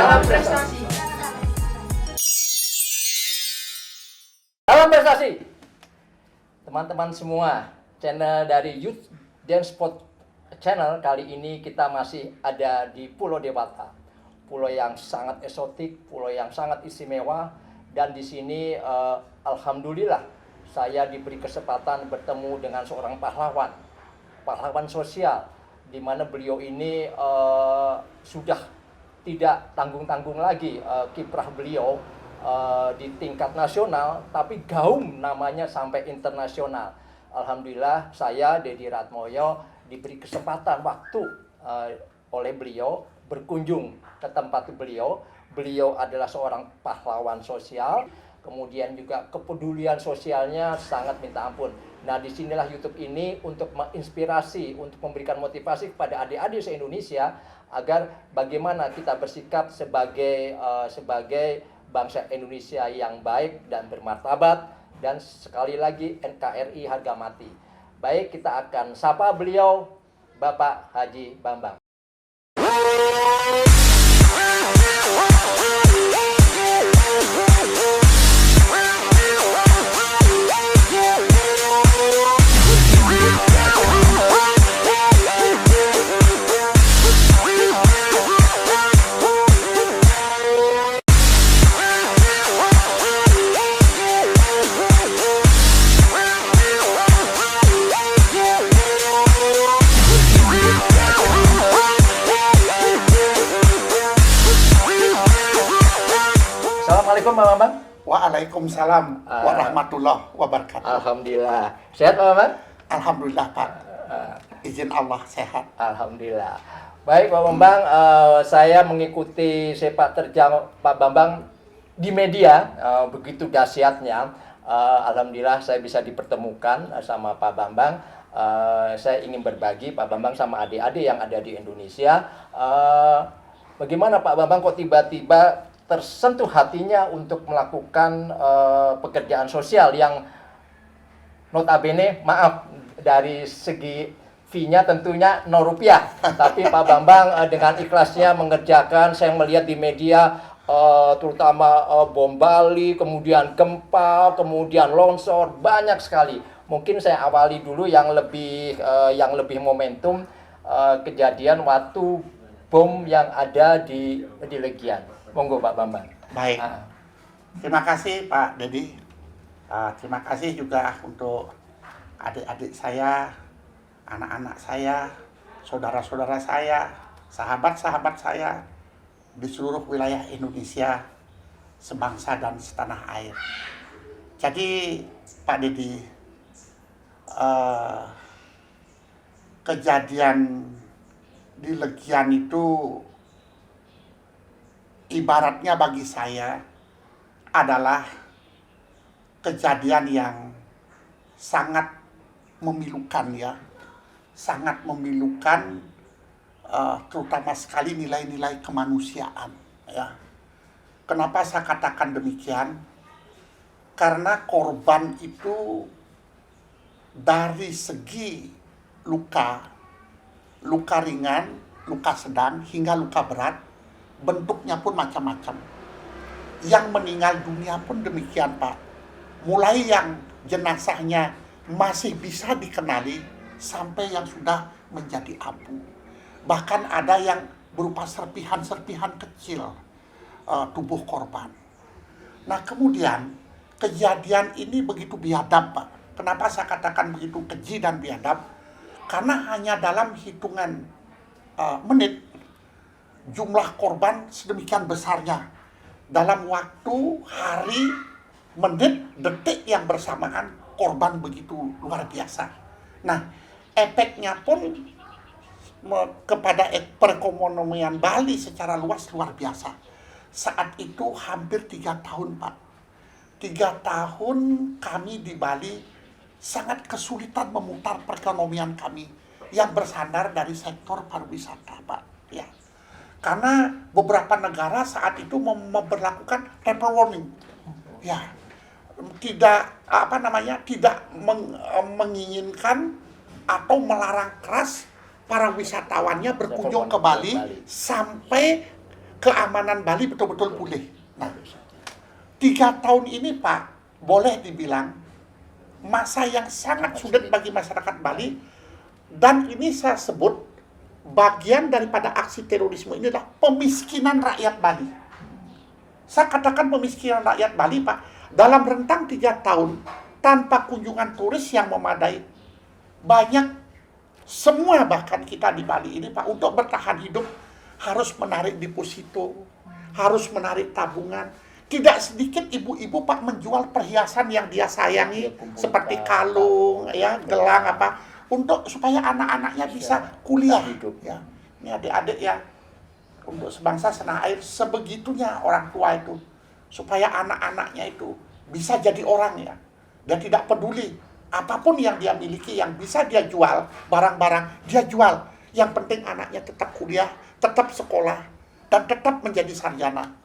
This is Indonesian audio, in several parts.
Salam prestasi. Salam prestasi. Teman-teman semua, channel dari Youth Dance Sport Channel kali ini kita masih ada di Pulau Dewata. Pulau yang sangat eksotik, pulau yang sangat istimewa, dan di sini alhamdulillah saya diberi kesempatan bertemu dengan seorang pahlawan sosial, di mana beliau ini sudah tidak tanggung-tanggung lagi kiprah beliau di tingkat nasional, tapi gaung namanya sampai internasional. Alhamdulillah saya Dedi Ratmoyo diberi kesempatan waktu oleh beliau berkunjung ke tempat beliau. Beliau adalah seorang pahlawan sosial, kemudian juga kepedulian sosialnya sangat minta ampun. Nah, disinilah YouTube ini untuk menginspirasi, untuk memberikan motivasi kepada adik-adik se-Indonesia agar bagaimana kita bersikap sebagai bangsa Indonesia yang baik dan bermartabat, dan sekali lagi NKRI harga mati. Baik, kita akan sapa beliau, Bapak Haji Bambang. Assalamualaikum Pak Bambang. Waalaikumsalam warahmatullahi wabarakatuh. Alhamdulillah. Sehat Pak Bambang? Alhamdulillah Pak. Izin Allah sehat. Alhamdulillah. Baik Pak Bambang, saya mengikuti sepak terjang Pak Bambang di media, begitu dahsyatnya. Alhamdulillah saya bisa dipertemukan sama Pak Bambang. Saya ingin berbagi Pak Bambang sama adik-adik yang ada di Indonesia. Bagaimana Pak Bambang kok tiba-tiba tersentuh hatinya untuk melakukan pekerjaan sosial yang notabene, maaf, dari segi fee-nya tentunya 0 rupiah, tapi Pak Bambang dengan ikhlasnya mengerjakan. Saya melihat di media terutama bom Bali, kemudian gempa, kemudian longsor, banyak sekali. Mungkin saya awali dulu yang lebih momentum, kejadian waktu bom yang ada di Legian. Monggo Pak Bambang. Baik. Terima kasih Pak Dedi. Terima kasih juga untuk adik-adik saya, anak-anak saya, saudara-saudara saya, sahabat-sahabat saya di seluruh wilayah Indonesia, sebangsa dan setanah air. Jadi Pak Dedi, kejadian di Legian itu ibaratnya bagi saya adalah kejadian yang sangat memilukan ya, sangat memilukan, terutama sekali nilai-nilai kemanusiaan ya. Kenapa saya katakan demikian? Karena korban itu dari segi luka ringan, luka sedang hingga luka berat, bentuknya pun macam-macam. Yang meninggal dunia pun demikian Pak. Mulai yang jenazahnya masih bisa dikenali sampai yang sudah menjadi abu. Bahkan ada yang berupa serpihan-serpihan kecil tubuh korban. Nah kemudian kejadian ini begitu biadab Pak. Kenapa saya katakan begitu keji dan biadab? Karena hanya dalam hitungan menit jumlah korban sedemikian besarnya dalam waktu, hari, menit, detik yang bersamaan, korban begitu luar biasa. Nah, efeknya pun kepada perekonomian Bali secara luas luar biasa. Saat itu hampir 3 tahun Pak. 3 tahun kami di Bali sangat kesulitan memutar perekonomian kami yang bersandar dari sektor pariwisata Pak. Ya. Karena beberapa negara saat itu memberlakukan temper warning, ya, tidak menginginkan atau melarang keras para wisatawannya berkunjung ke Bali sampai keamanan Bali betul-betul pulih. Nah, 3 tahun ini Pak, boleh dibilang masa yang sangat sulit bagi masyarakat Bali, dan ini saya sebut bagian daripada aksi terorisme ini adalah pemiskinan rakyat Bali. Saya katakan pemiskinan rakyat Bali Pak, dalam rentang 3 tahun tanpa kunjungan turis yang memadai, banyak semua bahkan kita di Bali ini Pak, untuk bertahan hidup harus menarik deposito, harus menarik tabungan. Tidak sedikit ibu-ibu Pak menjual perhiasan yang dia sayangi seperti kalung, ya, gelang apa, untuk supaya anak-anaknya bisa kuliah. Ya, ini adik-adik ya, untuk sebangsa setanah air, sebegitunya orang tua itu supaya anak-anaknya itu bisa jadi orang ya, dan tidak peduli apapun yang dia miliki yang bisa dia jual, barang-barang dia jual. Yang penting anaknya tetap kuliah, tetap sekolah, dan tetap menjadi sarjana.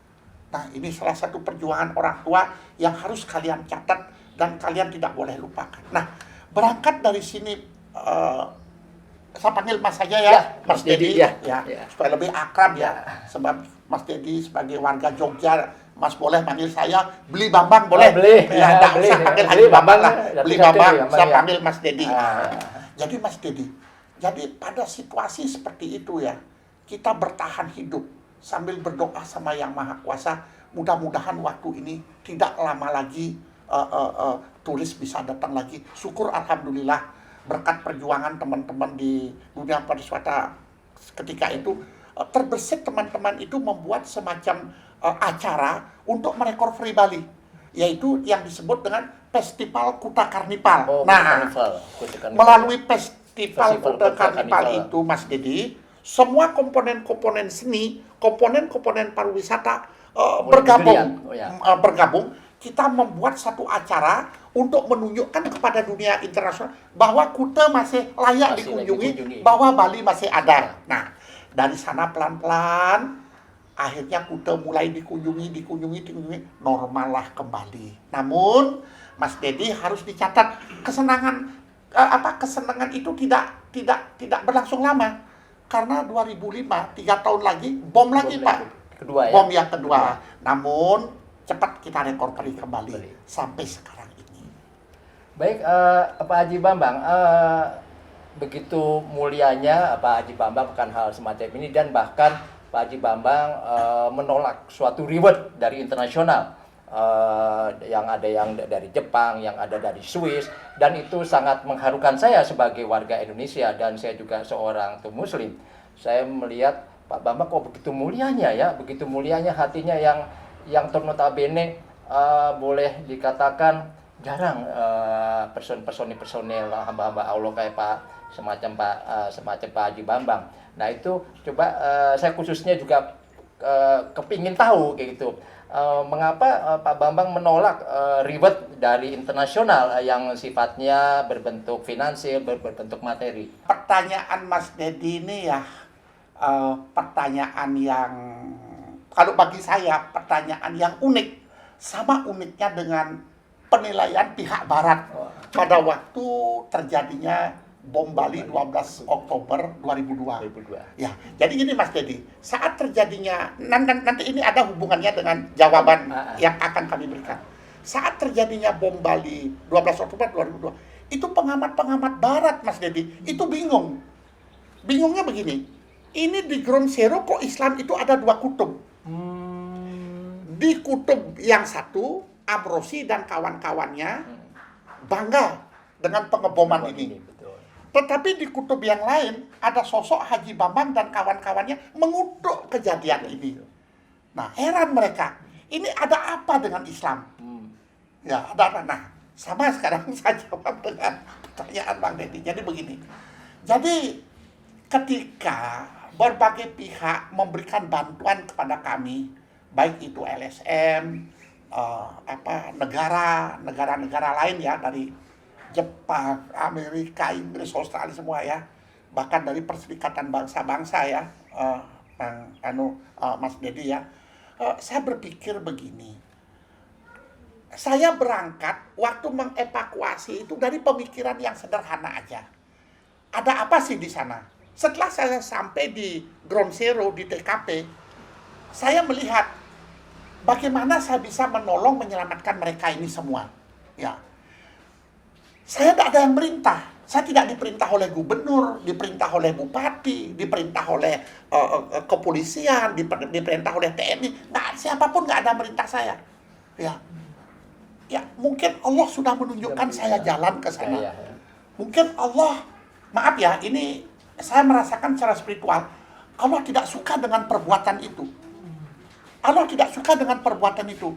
Nah, ini salah satu perjuangan orang tua yang harus kalian catat dan kalian tidak boleh lupakan. Nah, berangkat dari sini, saya panggil Mas saja ya, Mas Dedi ya, supaya lebih akrab ya. Sebab Mas Dedi sebagai warga Jogja, Mas boleh panggil saya Beli Bambang, boleh? Ya, enggak usah panggil Haji Bambang lah. Beli Bambang, saya panggil Mas Dedi. Jadi Mas Dedi, jadi pada situasi seperti itu ya, kita bertahan hidup sambil berdoa sama Yang Maha Kuasa, mudah-mudahan waktu ini tidak lama lagi turis bisa datang lagi. Syukur alhamdulillah berkat perjuangan teman-teman di dunia pariwisata ketika itu, terbesit teman-teman itu membuat semacam acara untuk merecovery Bali, yaitu yang disebut dengan Festival Kuta Karnival. Melalui Festival Kuta Karnival itu Mas Dedi, semua komponen-komponen seni, komponen-komponen pariwisata bergabung. Kita membuat satu acara untuk menunjukkan kepada dunia internasional bahwa Kuta masih layak dikunjungi, bahwa Bali masih ada. Nah, dari sana pelan-pelan, akhirnya Kuta mulai dikunjungi, normal lah kembali. Namun, Mas Dedi harus dicatat, kesenangan itu tidak berlangsung lama. Karena 2005, 3 tahun lagi, bom lagi Pak. Bom yang kedua. Namun, cepat kita recovery kembali sampai sekarang ini. Baik, Pak Haji Bambang, begitu mulianya Pak Haji Bambang bukan hal semacam ini, dan bahkan Pak Haji Bambang menolak suatu reward dari internasional. Yang ada yang dari Jepang, yang ada dari Swiss, dan itu sangat mengharukan saya sebagai warga Indonesia, dan saya juga seorang Muslim. Saya melihat Pak Bambang kok begitu mulianya hatinya yang notabene boleh dikatakan jarang personil hamba-hamba Allah kayak semacam Pak Haji Bambang. Nah, itu coba saya khususnya juga kepingin tahu kayak gitu. Mengapa Pak Bambang menolak reward dari internasional yang sifatnya berbentuk finansial, berbentuk materi? Pertanyaan Mas Dedi ini ya, pertanyaan yang, kalau bagi saya, pertanyaan yang unik. Sama uniknya dengan penilaian pihak Barat pada waktu terjadinya bom Bali 12 Oktober 2002. Ya, jadi gini Mas Dedi, saat terjadinya, nanti ini ada hubungannya dengan jawaban yang akan kami berikan. Saat terjadinya bom Bali 12 Oktober 2002, itu pengamat-pengamat Barat Mas Dedi, itu bingung. Bingungnya begini, ini di Ground Zero kok Islam itu ada 2 kutub. Di kutub yang satu, Amrosi dan kawan-kawannya bangga dengan pengeboman ini. Tetapi di kutub yang lain, ada sosok Haji Bambang dan kawan-kawannya mengutuk kejadian ini. Nah, heran mereka. Ini ada apa dengan Islam? Ya, ada. Nah, sama sekarang saya jawab dengan pertanyaan Bang Dedi. Jadi begini. Jadi, ketika berbagai pihak memberikan bantuan kepada kami, baik itu LSM, negara-negara lain ya, dari Jepang, Amerika, Inggris, Australia semua ya, bahkan dari Perserikatan Bangsa-Bangsa ya, Mas Dedi ya, saya berpikir begini, saya berangkat waktu mengevakuasi itu dari pemikiran yang sederhana aja. Ada apa sih di sana? Setelah saya sampai di Ground Zero, di TKP, saya melihat bagaimana saya bisa menolong menyelamatkan mereka ini semua. Ya, saya tidak ada yang merintah. Saya tidak diperintah oleh gubernur, diperintah oleh bupati, diperintah oleh kepolisian, diperintah oleh TNI. Nggak, siapapun nggak ada merintah saya. Ya, ya mungkin Allah sudah menunjukkan saya jalan ke sana. Mungkin Allah, maaf ya, ini saya merasakan secara spiritual, Allah tidak suka dengan perbuatan itu. Allah tidak suka dengan perbuatan itu.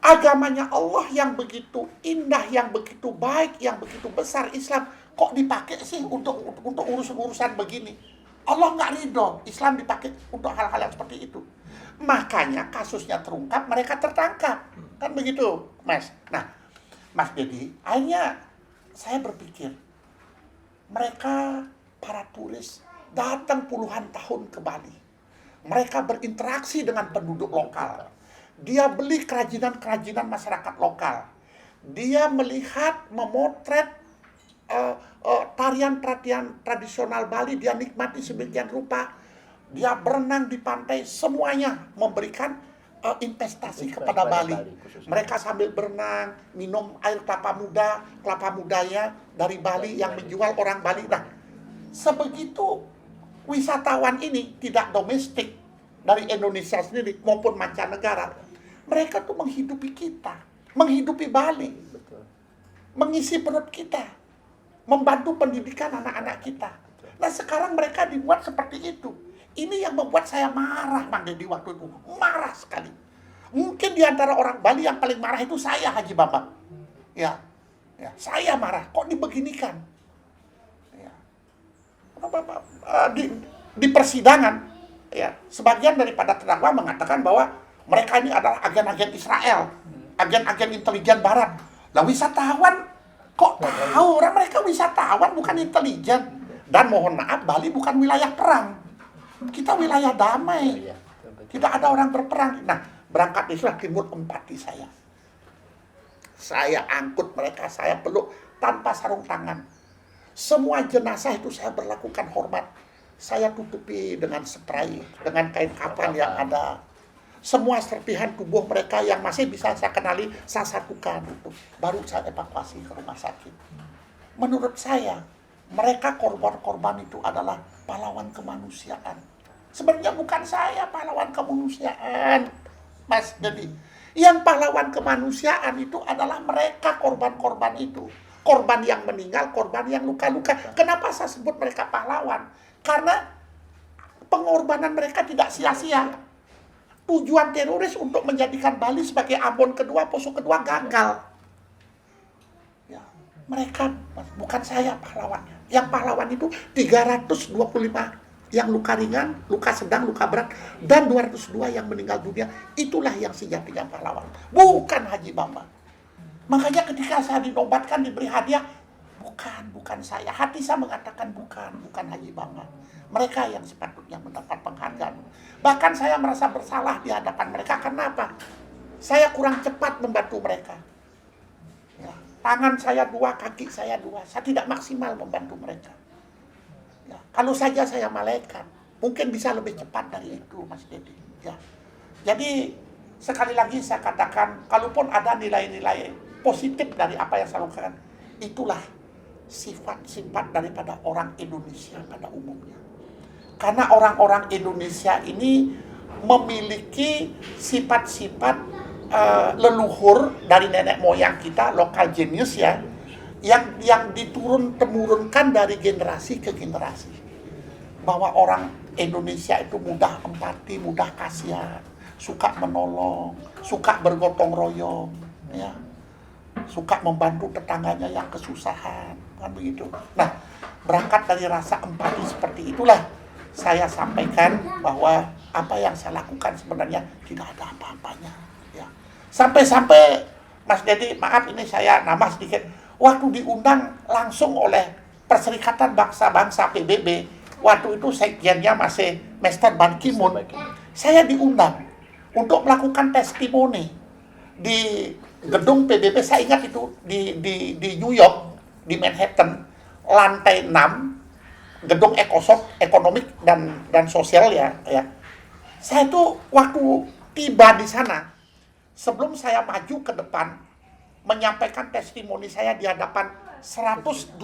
Agamanya Allah yang begitu indah, yang begitu baik, yang begitu besar, Islam, kok dipakai sih untuk urusan-urusan begini? Allah nggak ridho Islam dipakai untuk hal-hal yang seperti itu. Makanya kasusnya terungkap, mereka tertangkap. Kan begitu, Mas. Nah, Mas Dedi, akhirnya saya berpikir, mereka para turis datang puluhan tahun ke Bali. Mereka berinteraksi dengan penduduk lokal. Dia beli kerajinan-kerajinan masyarakat lokal. Dia melihat, memotret tarian-tarian tradisional Bali. Dia nikmati sedemikian rupa. Dia berenang di pantai. Semuanya memberikan investasi kepada Bali. Mereka sambil berenang, minum air kelapa mudanya dari Bali yang menjual orang Bali. Nah, sebegitu wisatawan ini tidak domestik dari Indonesia sendiri maupun mancanegara, mereka tuh menghidupi kita, menghidupi Bali, mengisi perut kita, membantu pendidikan anak-anak kita. Nah sekarang mereka dibuat seperti itu. Ini yang membuat saya marah, Bang Deddy, waktu itu. Marah sekali. Mungkin di antara orang Bali yang paling marah itu saya, Haji Bambang. Ya, saya marah. Kok dibeginikan? Ya. Di persidangan, ya, sebagian daripada terdakwa mengatakan bahwa mereka ini adalah agen-agen Israel, agen-agen intelijen Barat. Lah wisatawan kok tahu? Orang mereka wisatawan bukan intelijen. Dan mohon maaf, Bali bukan wilayah perang. Kita wilayah damai. Tidak ada orang berperang. Nah, berangkat itulah timbul empati saya. Saya angkut mereka, saya peluk tanpa sarung tangan. Semua jenazah itu saya berlakukan hormat. Saya tutupi dengan spray, dengan kain kafan yang ada. Semua serpihan tubuh mereka yang masih bisa saya kenali, saya satukan. Baru saya evakuasi ke rumah sakit. Menurut saya, mereka korban-korban itu adalah pahlawan kemanusiaan. Sebenarnya bukan saya pahlawan kemanusiaan, Mas Dedi. Yang pahlawan kemanusiaan itu adalah mereka korban-korban itu. Korban yang meninggal, korban yang luka-luka. Kenapa saya sebut mereka pahlawan? Karena pengorbanan mereka tidak sia-sia. Tujuan teroris untuk menjadikan Bali sebagai Ambon kedua, Poso kedua gagal. Ya, mereka, bukan saya pahlawannya. Yang pahlawan itu 325 yang luka ringan, luka sedang, luka berat, dan 202 yang meninggal dunia. Itulah yang sejatinya pahlawan. Bukan Haji Bambang. Makanya ketika saya dinobatkan, diberi hadiah, bukan saya. Hati saya mengatakan bukan Haji Bambang. Mereka yang sepatutnya mendapat penghargaan. Bahkan saya merasa bersalah di hadapan mereka. Kenapa? Saya kurang cepat membantu mereka. Ya, tangan saya 2, kaki saya 2. Saya tidak maksimal membantu mereka. Ya, kalau saja saya malaikat, mungkin bisa lebih cepat dari itu, Mas Dedi. Ya. Jadi sekali lagi saya katakan, kalaupun ada nilai-nilai positif dari apa yang saya lakukan, itulah sifat-sifat daripada orang Indonesia pada umumnya. Karena orang-orang Indonesia ini memiliki sifat-sifat leluhur dari nenek moyang kita, lokal genius ya, yang diturun-temurunkan dari generasi ke generasi. Bahwa orang Indonesia itu mudah empati, mudah kasihan, suka menolong, suka bergotong royong, ya, suka membantu tetangganya yang kesusahan, kan begitu. Nah, berangkat dari rasa empati seperti itulah saya sampaikan bahwa apa yang saya lakukan sebenarnya tidak ada apa-apanya. Ya. Sampai-sampai, Mas Dedi, maaf ini saya nambah sedikit, waktu diundang langsung oleh Perserikatan Bangsa-Bangsa PBB, waktu itu sekjennya masih Mr. Ban Ki-moon, saya diundang untuk melakukan testimoni di gedung PBB. Saya ingat itu di New York, di Manhattan, lantai 6, gedung ekonomik dan sosial ya. Saya tuh waktu tiba di sana, sebelum saya maju ke depan, menyampaikan testimoni saya di hadapan 187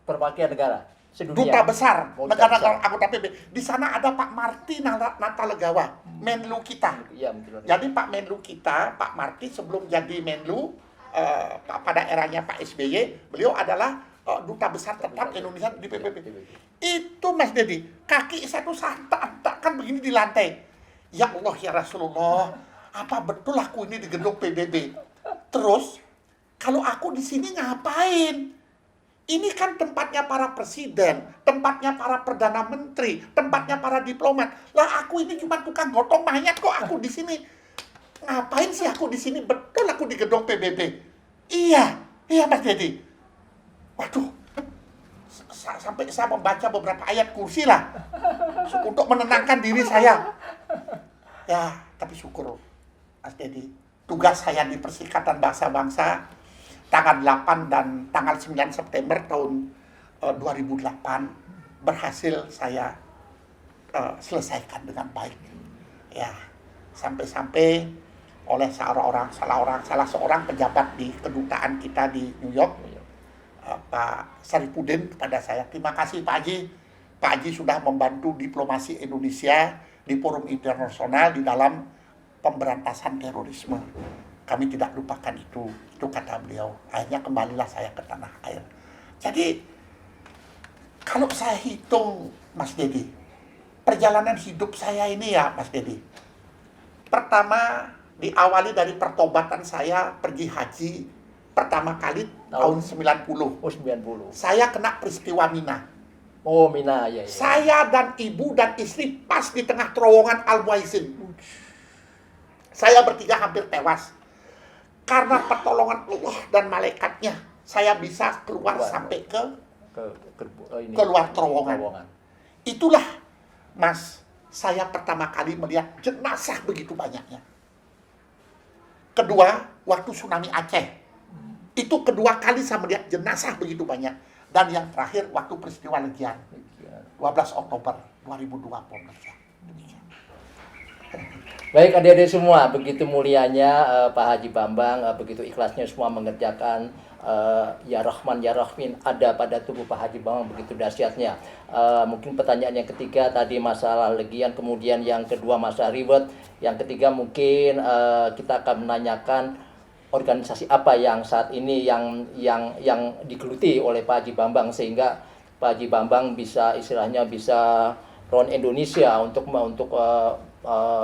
Perwakilan negara sedunia. duta besar Oh, negara-negara besar. anggota PBB. Di sana ada Pak Marty Natalegawa, Menlu kita. Iya, betul. Jadi Pak Menlu kita, Pak Marty sebelum jadi Menlu pada eranya Pak SBY, beliau adalah duta besar tetap Indonesia di PBB. Itu Mas Dedi, kaki saya tuh santak-santakan begini di lantai. Ya Allah ya Rasulullah, apa betul aku ini di gedung PBB? Terus kalau aku di sini ngapain? Ini kan tempatnya para presiden, tempatnya para perdana menteri, tempatnya para diplomat. Lah aku ini cuma tukang gotong mayat kok aku di sini. Ngapain sih aku di sini? Betul aku di gedung PBB. Iya Mas Dedi. Waduh, sampai saya membaca beberapa ayat kursi lah untuk menenangkan diri saya. Ya, tapi syukur Mas Dedi. Tugas saya di Perserikatan Bangsa-Bangsa tanggal 8 dan tanggal 9 September tahun 2008 berhasil saya selesaikan dengan baik. Ya, sampai-sampai oleh salah seorang pejabat di kedutaan kita di New York, Pak Saripudin, kepada saya, terima kasih Pak Haji. Pak Haji sudah membantu diplomasi Indonesia di forum internasional di dalam pemberantasan terorisme. Kami tidak lupakan itu kata beliau. Akhirnya kembalilah saya ke tanah air. Jadi kalau saya hitung Mas Dedi, perjalanan hidup saya ini ya Mas Dedi, pertama diawali dari pertobatan saya pergi haji pertama kali tahun 90. Oh, 90. Saya kena peristiwa Mina. Oh, Mina, ya. Saya dan ibu dan istri pas di tengah terowongan Al-Muaizin. Saya bertiga hampir tewas. Karena pertolongan Allah dan malaikatnya, saya bisa keluar sampai keluar terowongan. Itulah, Mas, saya pertama kali melihat jenazah begitu banyaknya. Kedua, waktu tsunami Aceh. Itu kedua kali saya melihat jenazah begitu banyak. Dan yang terakhir, waktu peristiwa Legian. 12 Oktober 2020. Baik adik-adik semua, begitu mulianya Pak Haji Bambang, begitu ikhlasnya semua mengerjakan Ya Rahman Ya Rahmin ada pada tubuh Pak Haji Bambang, begitu dahsyatnya. Mungkin pertanyaan yang ketiga tadi masalah legian, kemudian yang kedua masalah reward, yang ketiga mungkin kita akan menanyakan organisasi apa yang saat ini yang digeluti oleh Pak Haji Bambang sehingga Pak Haji Bambang bisa istilahnya bisa round Indonesia untuk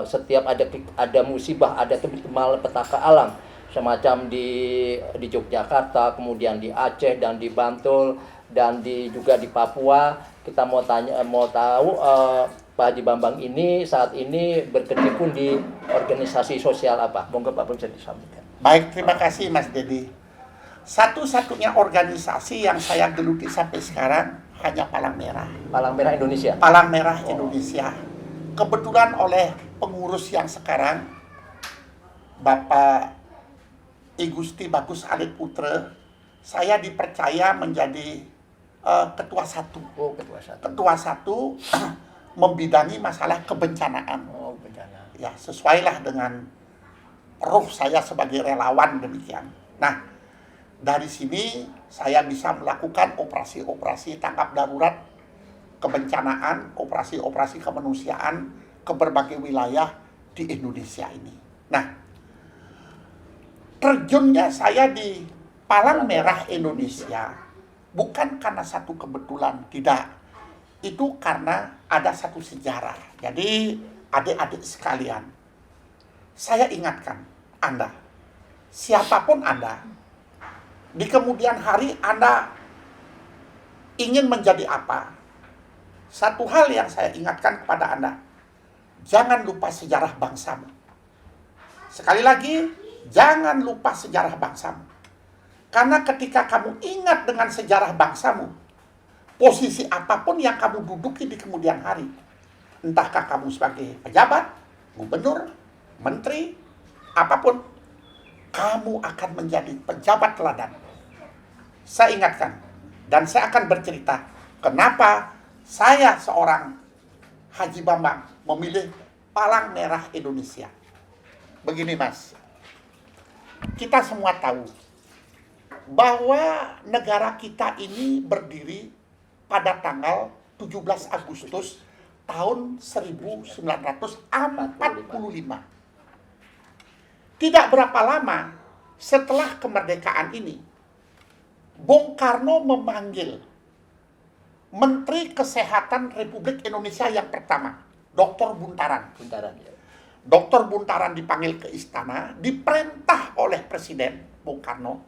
setiap ada musibah, ada malapetaka alam semacam di Yogyakarta, kemudian di Aceh dan di Bantul dan juga di Papua. Kita mau tahu Pak Haji Bambang ini saat ini berkecimpung di organisasi sosial apa? Monggo Pak bisa disampaikan. Baik, terima kasih Mas Dedi. Satu-satunya organisasi yang saya geluti sampai sekarang hanya Palang Merah. Palang Merah Indonesia. Palang Merah Indonesia. Kebetulan oleh pengurus yang sekarang, Bapak I Gusti Bagus Alit Putra, saya dipercaya menjadi ketua satu. Oh, ketua satu. Ketua satu membidangi masalah kebencanaan. Oh, bencana. Ya, sesuailah dengan roh saya sebagai relawan demikian. Nah, dari sini saya bisa melakukan operasi-operasi tanggap darurat kebencanaan, operasi-operasi kemanusiaan ke berbagai wilayah di Indonesia ini. Nah, terjunnya saya di Palang Merah Indonesia bukan karena satu kebetulan, tidak. Itu karena ada satu sejarah. Jadi, adik-adik sekalian, saya ingatkan Anda, siapapun Anda, di kemudian hari Anda ingin menjadi apa? Satu hal yang saya ingatkan kepada Anda, jangan lupa sejarah bangsamu. Sekali lagi, jangan lupa sejarah bangsamu. Karena ketika kamu ingat dengan sejarah bangsamu, posisi apapun yang kamu duduki di kemudian hari, entahkah kamu sebagai pejabat, gubernur, menteri, apapun, kamu akan menjadi pejabat teladan. Saya ingatkan, dan saya akan bercerita kenapa saya seorang Haji Bambang memilih Palang Merah Indonesia. Begini Mas, kita semua tahu bahwa negara kita ini berdiri pada tanggal 17 Agustus tahun 1945. Tidak berapa lama setelah kemerdekaan ini, Bung Karno memanggil Menteri Kesehatan Republik Indonesia yang pertama, Dr. Buntaran. Buntaran ya. Dr. Buntaran dipanggil ke istana, diperintah oleh Presiden Bung Karno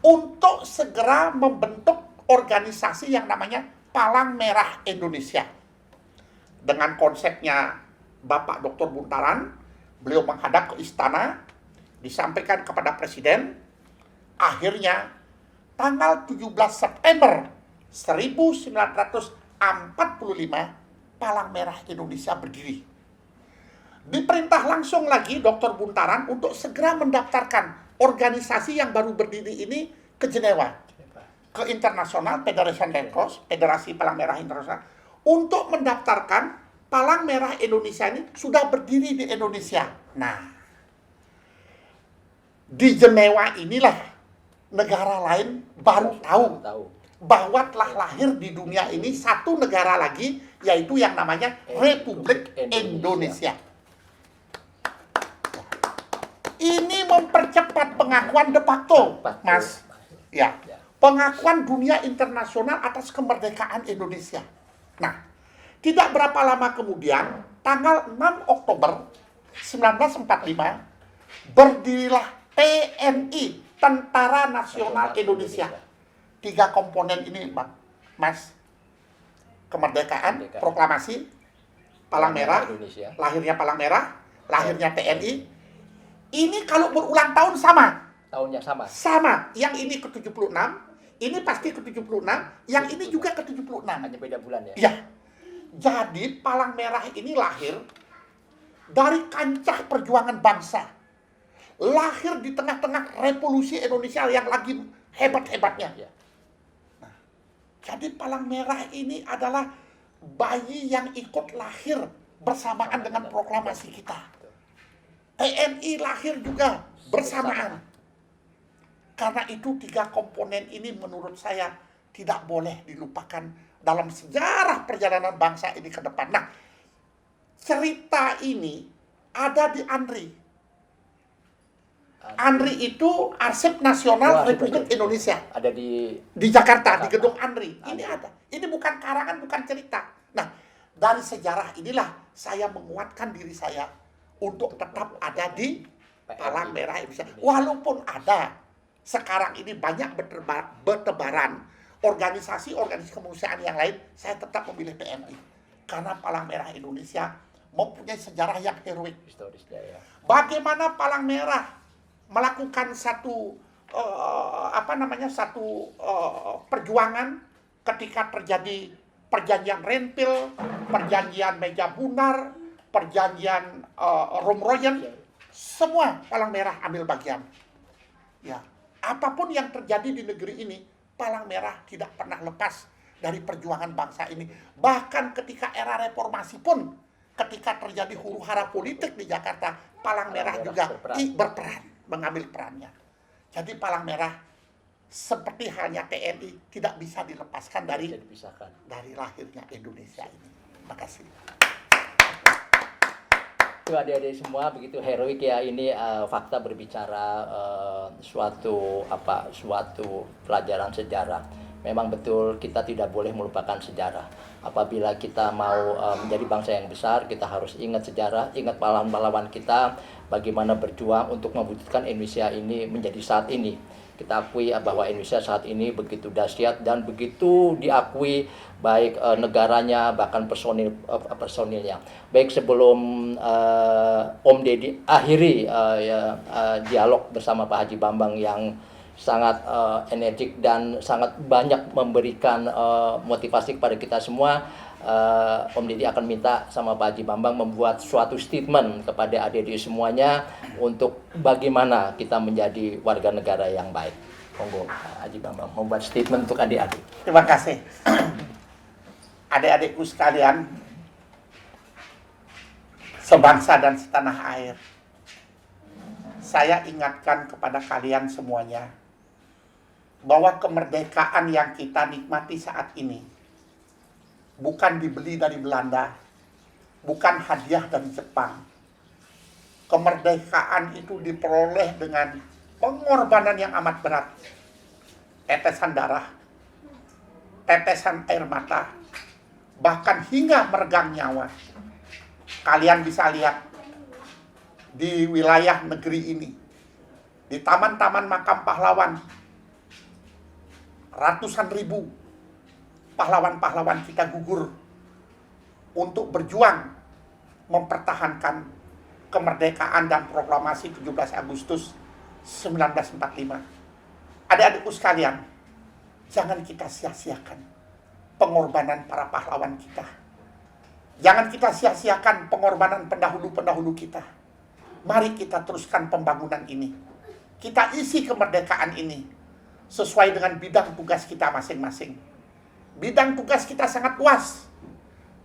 untuk segera membentuk organisasi yang namanya Palang Merah Indonesia. Dengan konsepnya Bapak Dr. Buntaran, beliau menghadap ke istana, disampaikan kepada Presiden. Akhirnya tanggal 17 September 1945 Palang Merah Indonesia berdiri. Diperintah langsung lagi Dr. Buntaran untuk segera mendaftarkan organisasi yang baru berdiri ini ke Jenewa, ke International Federation Red Cross, Federasi Palang Merah Internasional, untuk mendaftarkan Palang Merah Indonesia ini sudah berdiri di Indonesia. Nah, di Jenewa inilah negara lain baru tahu bahwa telah lahir di dunia ini satu negara lagi, yaitu yang namanya Republik Indonesia. Ini mempercepat pengakuan de facto, Mas. Ya, pengakuan dunia internasional atas kemerdekaan Indonesia. Nah, tidak berapa lama kemudian, tanggal 6 Oktober 1945, berdirilah TNI, Tentara Nasional Indonesia. 3 komponen ini, Bang. Mas. Kemerdekaan, proklamasi, Palang Merah, lahirnya Palang Merah, lahirnya TNI. Ini kalau berulang tahun sama. Tahunnya sama. Sama. Yang ini ke-76, ini pasti ke-76, yang ini juga ke-76. Hanya beda bulan ya? Ya. Jadi Palang Merah ini lahir dari kancah perjuangan bangsa. Lahir di tengah-tengah revolusi Indonesia yang lagi hebat-hebatnya. Ya. Nah, jadi Palang Merah ini adalah bayi yang ikut lahir bersamaan dengan proklamasi kita. TNI lahir juga bersamaan. Karena itu 3 komponen ini menurut saya tidak boleh dilupakan dalam sejarah perjalanan bangsa ini ke depan. Nah, cerita ini ada di ANRI. ANRI itu Arsip Nasional Republik Indonesia. Ada di Jakarta, di gedung ANRI. Ini ada. Ini bukan karangan, bukan cerita. Nah, dari sejarah inilah saya menguatkan diri saya untuk tetap ada di Palang Merah Indonesia. Walaupun ada sekarang ini banyak bertebaran organisasi-organisasi kemanusiaan yang lain, saya tetap memilih PMI. Karena Palang Merah Indonesia mempunyai sejarah yang heroik. historisnya ya. Bagaimana Palang Merah melakukan satu perjuangan ketika terjadi perjanjian Renville, perjanjian Meja Bunar, perjanjian Romroyen, semua Palang Merah ambil bagian. Ya, apapun yang terjadi di negeri ini, Palang Merah tidak pernah lepas dari perjuangan bangsa ini. Bahkan ketika era reformasi pun, ketika terjadi huru-hara politik di Jakarta, Palang Merah juga berperan, mengambil perannya. Jadi Palang Merah seperti halnya TNI tidak bisa dilepaskan dari lahirnya Indonesia ini. Terima kasih. Itu adik-adik semua begitu heroik ya, ini fakta berbicara suatu pelajaran sejarah. Memang betul kita tidak boleh melupakan sejarah. Apabila kita mau menjadi bangsa yang besar, kita harus ingat sejarah, ingat pahlawan-pahlawan kita, bagaimana berjuang untuk mewujudkan Indonesia ini menjadi saat ini. Kita akui bahwa Indonesia saat ini begitu dahsyat dan begitu diakui baik negaranya, bahkan personilnya. Baik, sebelum Om Deddy akhiri dialog bersama Pak Haji Bambang yang sangat energik dan sangat banyak memberikan motivasi kepada kita semua, Om Deddy akan minta sama Pak Haji Bambang membuat suatu statement kepada adik-adik semuanya untuk bagaimana kita menjadi warga negara yang baik. Monggo Pak Haji Bambang membuat statement untuk adik-adik. Terima kasih. Adik-adikku sekalian, sebangsa dan setanah air. Saya ingatkan kepada kalian semuanya bahwa kemerdekaan yang kita nikmati saat ini bukan dibeli dari Belanda, bukan hadiah dari Jepang. Kemerdekaan itu diperoleh dengan pengorbanan yang amat berat. Tetesan darah, tetesan air mata, bahkan hingga meregang nyawa. Kalian bisa lihat di wilayah negeri ini, di taman-taman makam pahlawan, ratusan ribu pahlawan-pahlawan kita gugur untuk berjuang mempertahankan kemerdekaan dan proklamasi 17 Agustus 1945. Adik-adikku sekalian, jangan kita sia-siakan pengorbanan para pahlawan kita. Jangan kita sia-siakan pengorbanan pendahulu-pendahulu kita. Mari kita teruskan pembangunan ini. Kita isi kemerdekaan ini sesuai dengan bidang tugas kita masing-masing. Bidang tugas kita sangat luas.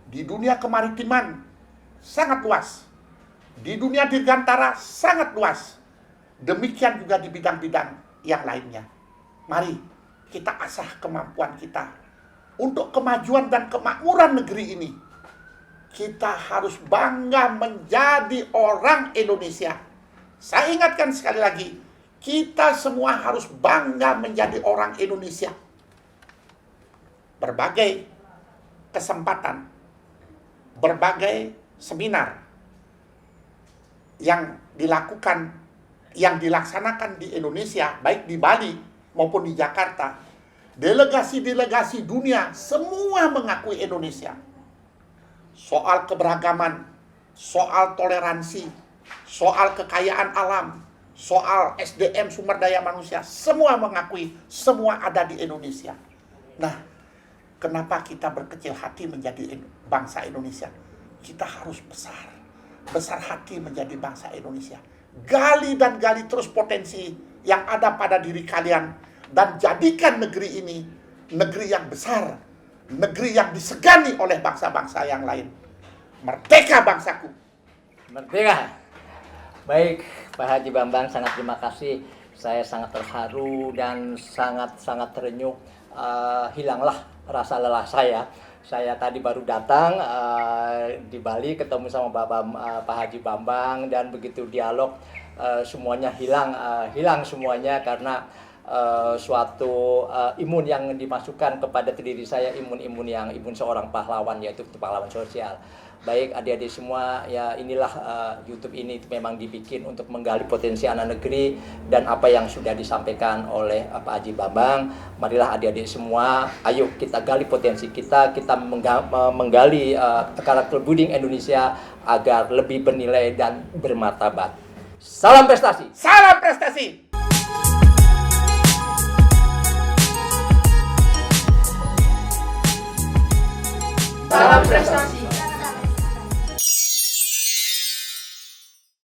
Di dunia kemaritiman, sangat luas. Di dunia dirgantara, sangat luas. Demikian juga di bidang-bidang yang lainnya. Mari kita asah kemampuan kita untuk kemajuan dan kemakmuran negeri ini. Kita harus bangga menjadi orang Indonesia. Saya ingatkan sekali lagi, kita semua harus bangga menjadi orang Indonesia. Berbagai kesempatan, berbagai seminar yang dilakukan, yang dilaksanakan di Indonesia, baik di Bali maupun di Jakarta, delegasi-delegasi dunia semua mengakui Indonesia. Soal keberagaman, soal toleransi, soal kekayaan alam, soal SDM sumber daya manusia, semua mengakui, semua ada di Indonesia. Nah, kenapa kita berkecil hati menjadi bangsa Indonesia? Kita harus besar hati menjadi bangsa Indonesia. Gali dan gali terus potensi yang ada pada diri kalian, dan jadikan negeri ini negeri yang besar, negeri yang disegani oleh bangsa-bangsa yang lain. Merdeka bangsaku. Merdeka. Baik, Pak Haji Bambang, sangat terima kasih. Saya sangat terharu dan sangat terenyuh. Hilanglah rasa lelah saya. Saya tadi baru datang di Bali, ketemu sama Pak Haji Bambang, dan begitu dialog semuanya hilang semuanya karena suatu imun yang dimasukkan kepada diri saya, imun seorang pahlawan, yaitu pahlawan sosial. Baik adik-adik semua, ya inilah YouTube ini memang dibikin untuk menggali potensi anak negeri, dan apa yang sudah disampaikan oleh Pak Haji Bambang. Marilah adik-adik semua, ayo kita gali potensi kita menggali karakter budi Indonesia agar lebih bernilai dan bermartabat. Salam prestasi. Salam prestasi. Salam prestasi.